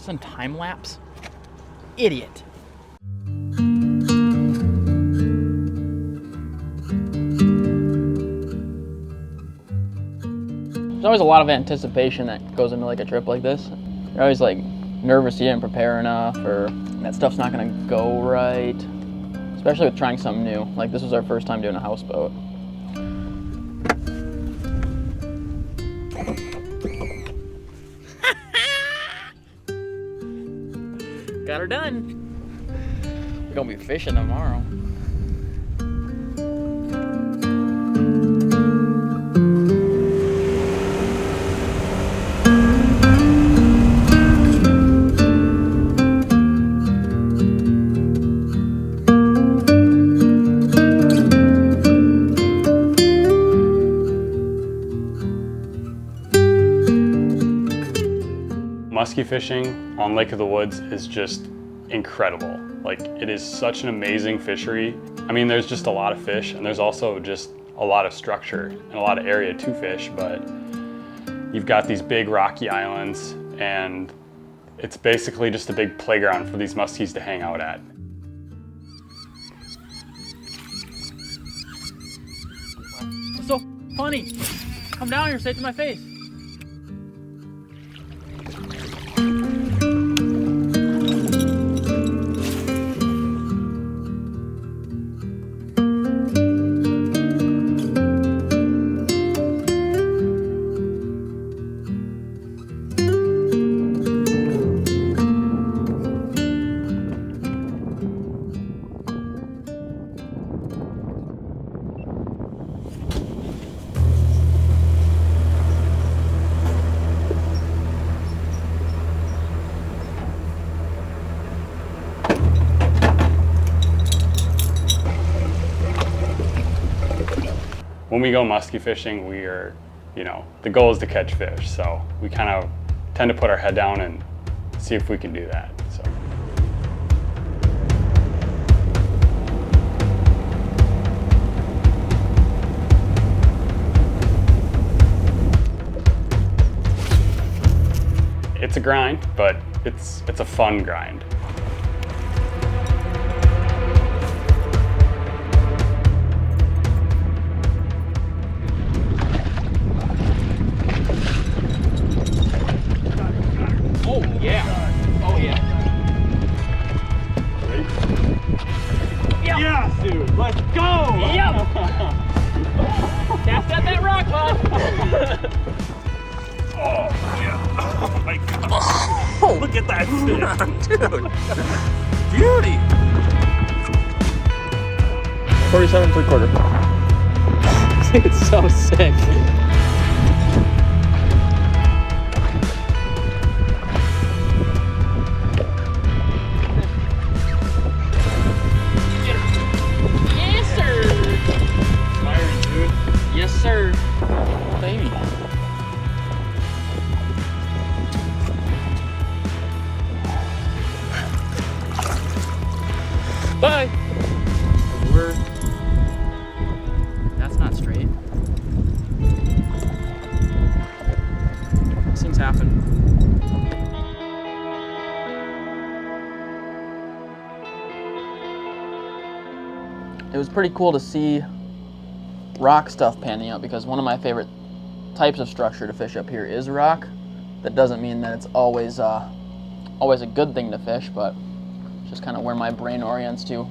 Some time lapse. Idiot. There's always a lot of anticipation that goes into like a trip like this. You're always like nervous you didn't prepare enough, or that stuff's not gonna go right. Especially with trying something new. Like this was our first time doing a houseboat. Got her done. We're gonna be fishing tomorrow. Muskie fishing on Lake of the Woods is just incredible. Like, it is such an amazing fishery. I mean, there's just a lot of fish, and there's also just a lot of structure and a lot of area to fish, but you've got these big rocky islands, and it's basically just a big playground for these muskies to hang out at. It's so funny. Come down here, say it to my face. When we go muskie fishing, we are, the goal is to catch fish. So we kind of tend to put our head down and see if we can do that. So. It's a grind, but it's a fun grind. Oh yeah. Oh yeah. Ready? Yep. Yes, dude. Let's go. Yep. Cast at that rock, bud. Oh yeah. Oh my god. Oh, look at that fish. Dude. Beauty. 47 3/4. It's so sick. Yes, sir. Fiery, dude. Yes, sir. Baby. Bye. That's not straight. These things happen. It was pretty cool to see rock stuff panning out, because one of my favorite types of structure to fish up here is rock. That doesn't mean that it's always a good thing to fish, but it's just kind of where my brain orients to.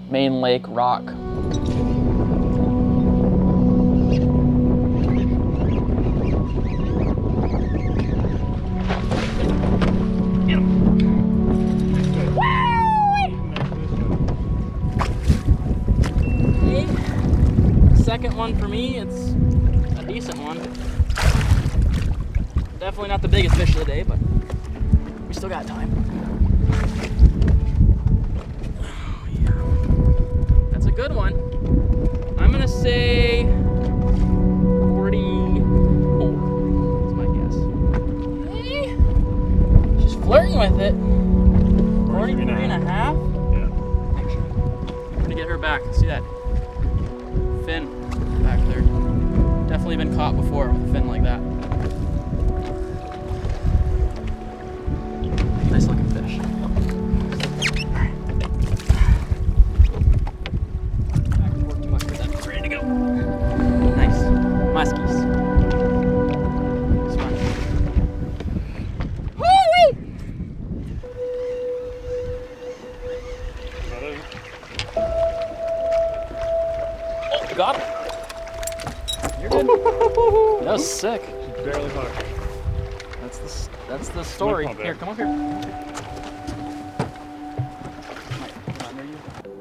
Main lake, rock. Get him. Okay. Second one for me, it's a decent one. Definitely not the biggest fish of the day, but we still got time. Oh, yeah. That's a good one. I'm gonna say 44. That's my guess. Hey, she's flirting with it. 43 and a half. Yeah. I'm gonna get her back. See that fin back there? Definitely been caught before with a fin like that. sick. She's barely hooked. That's the story. Come on, Here, come up here.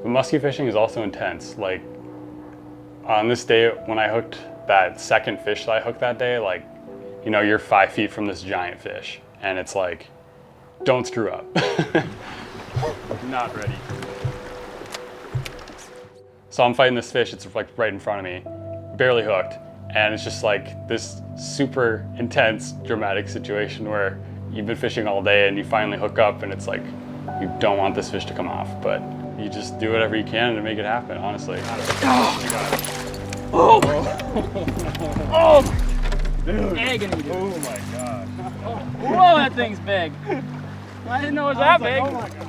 But muskie fishing is also intense. Like on this day when I hooked that second fish that I hooked that day, like, you know, you're 5 feet from this giant fish and it's like, don't screw up. Not ready. So I'm fighting this fish, it's like right in front of me, barely hooked. And it's just like this super intense, dramatic situation where you've been fishing all day and you finally hook up and it's like, you don't want this fish to come off, but you just do whatever you can to make it happen, honestly. Oh! Oh! Dude. Agony, dude. Oh my god. Whoa, that thing's big. I didn't know it was that big. Oh my god.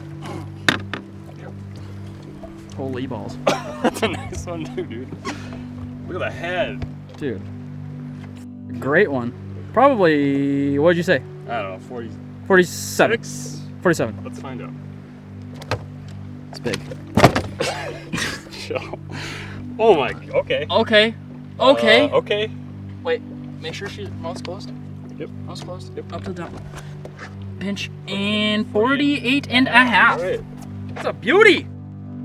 Holy balls. That's a nice one too, dude. Look at the head. Dude. Great one. Probably, what'd you say? I don't know, 40. 47. 47. Let's find out. It's big. Chill. Oh my, okay. Okay. Okay. Okay. Wait, make sure she's mouth's closed. Yep. Mouth's closed. Yep. Up to the top. Pinch and 48 and a half. All right. That's a beauty.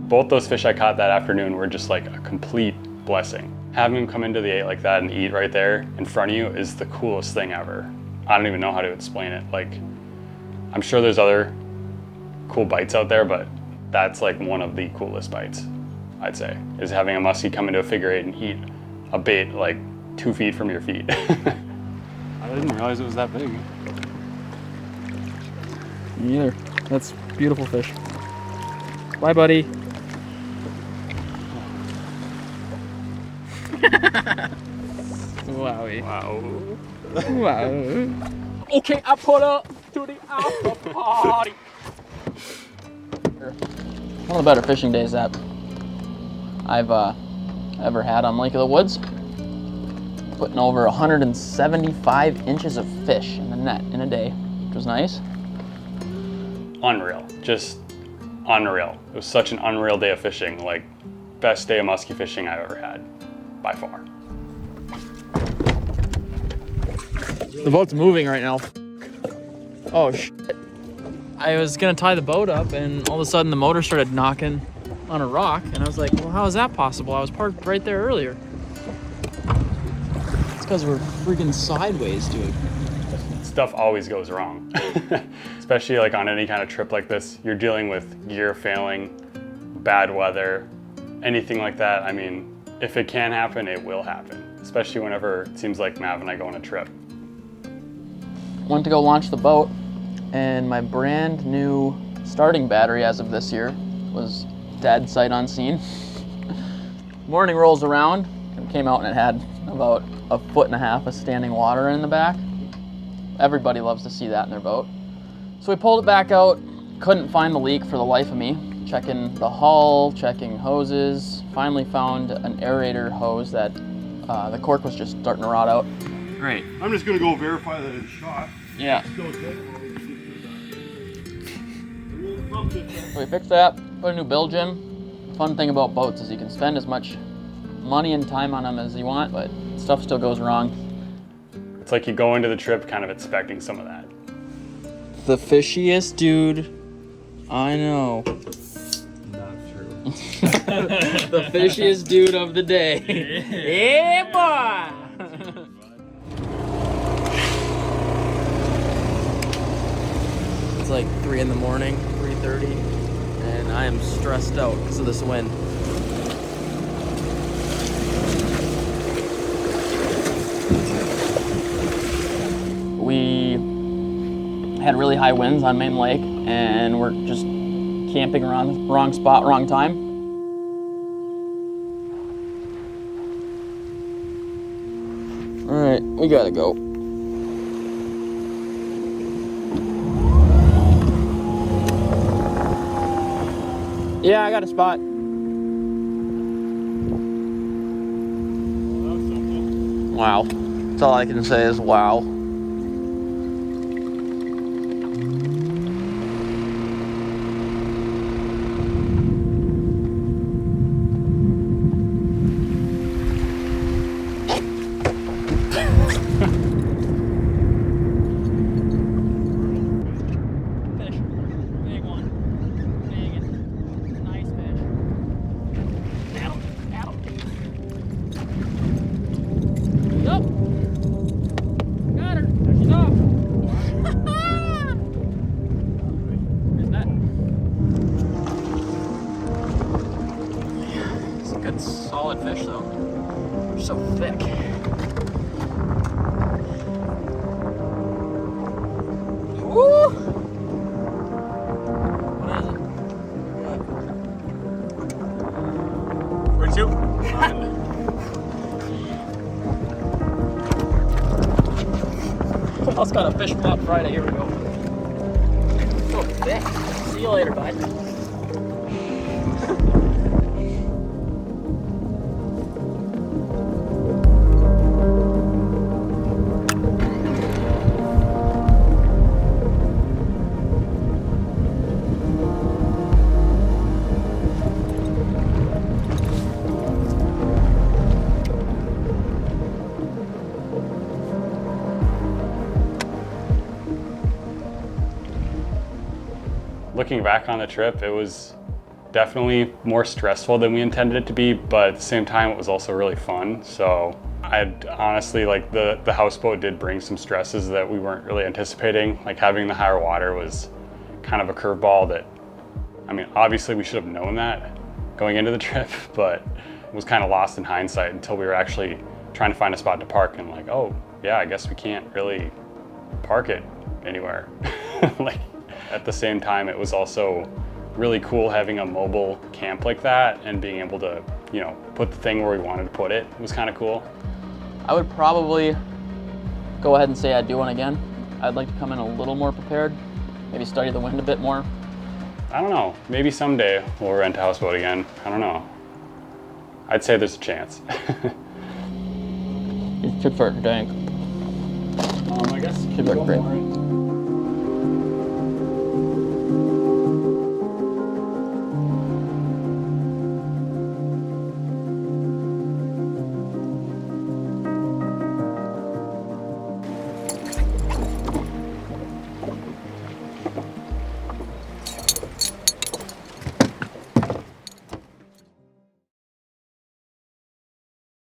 Both those fish I caught that afternoon were just like a complete blessing. Having them come into the 8 like that and eat right there in front of you is the coolest thing ever. I don't even know how to explain it. Like, I'm sure there's other cool bites out there, but that's like one of the coolest bites, I'd say, is having a muskie come into a figure 8 and eat a bait like 2 feet from your feet. I didn't realize it was that big. Me neither. That's beautiful fish. Bye, buddy. Wowie. Wow. Wow. Okay, I put up to the after party. One of the better fishing days that I've ever had on Lake of the Woods. Putting over 175 inches of fish in the net in a day, which was nice. Unreal, just unreal. It was such an unreal day of fishing, like best day of muskie fishing I've ever had, by far. The boat's moving right now. Oh shit. I was gonna tie the boat up and all of a sudden the motor started knocking on a rock and I was like, well, how is that possible? I was parked right there earlier. It's because we're freaking sideways, dude. Stuff always goes wrong. Especially like on any kind of trip like this, you're dealing with gear failing, bad weather, anything like that. I mean, if it can happen, it will happen. Especially whenever it seems like Mav and I go on a trip. Went to go launch the boat and my brand new starting battery as of this year was dead sight unseen. Morning rolls around and came out and it had about 1.5 feet of standing water in the back. Everybody loves to see that in their boat. So we pulled it back out, couldn't find the leak for the life of me. Checking the hull, checking hoses, finally found an aerator hose that the cork was just starting to rot out. Great. I'm just gonna go verify that it's shot. Yeah. Still good. So we fixed that, put a new bilge in. Fun thing about boats is you can spend as much money and time on them as you want, but stuff still goes wrong. It's like you go into the trip kind of expecting some of that. The fishiest dude I know. Not true. The fishiest dude of the day. Yeah, boy! It's like 3 in the morning, 3:30, and I am stressed out because of this wind. We had really high winds on Main Lake, and we're just camping around wrong spot, wrong time. All right, we gotta go. Yeah, I got a spot. Wow. That's all I can say is wow. fish though. They're so thick. Woo! What is it? 42? What else got a fish pop Friday? Here we go. So thick. See you later, bud. Looking back on the trip, it was definitely more stressful than we intended it to be, but at the same time, it was also really fun. So I'd honestly, like the houseboat did bring some stresses that we weren't really anticipating. Like having the higher water was kind of a curveball that, I mean, obviously we should have known that going into the trip, but was kind of lost in hindsight until we were actually trying to find a spot to park and like, oh yeah, I guess we can't really park it anywhere. Like, at the same time, it was also really cool having a mobile camp like that and being able to, you know, put the thing where we wanted to put it. It was kind of cool. I would probably go ahead and say I'd do one again. I'd like to come in a little more prepared, maybe study the wind a bit more. I don't know, maybe someday we'll rent a houseboat again. I don't know. I'd say there's a chance. It's good for a tank. I guess Should work great.